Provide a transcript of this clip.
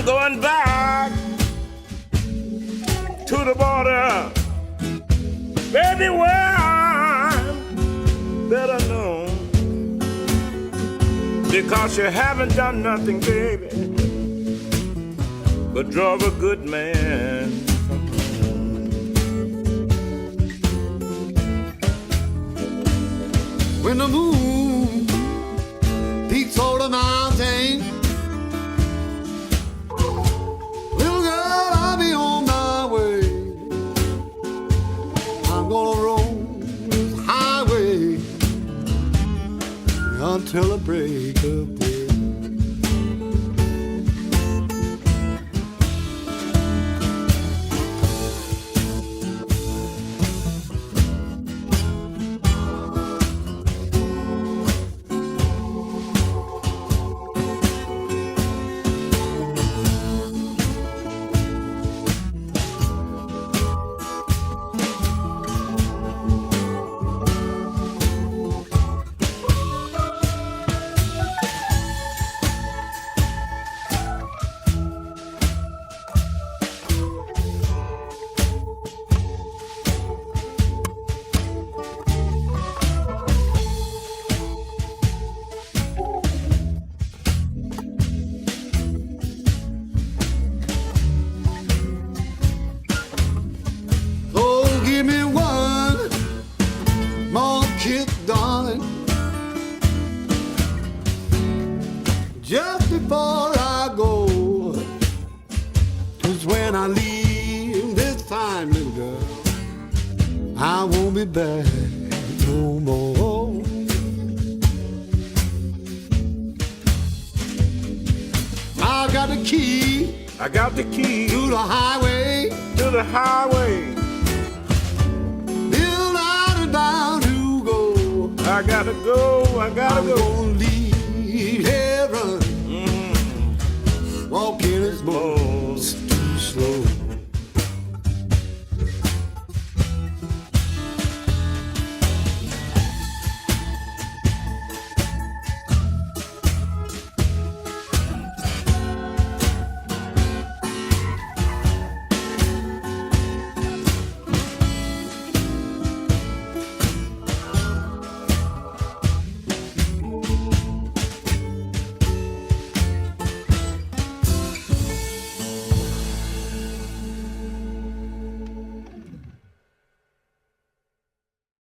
going back to the border, baby, where I'm better known, because you haven't done nothing, baby, but drove a good man. When the moon peaks over the mountain, little girl, I'll be on my way. I'm gonna roam this highway until the break of day. Just before I go, 'cause when I leave this time, little girl, I won't be back no more. I got the key. I got the key to the highway. To the highway. Bill out and down to go. I gotta go. I gotta go. I'm gonna leave heaven. Walking this boat.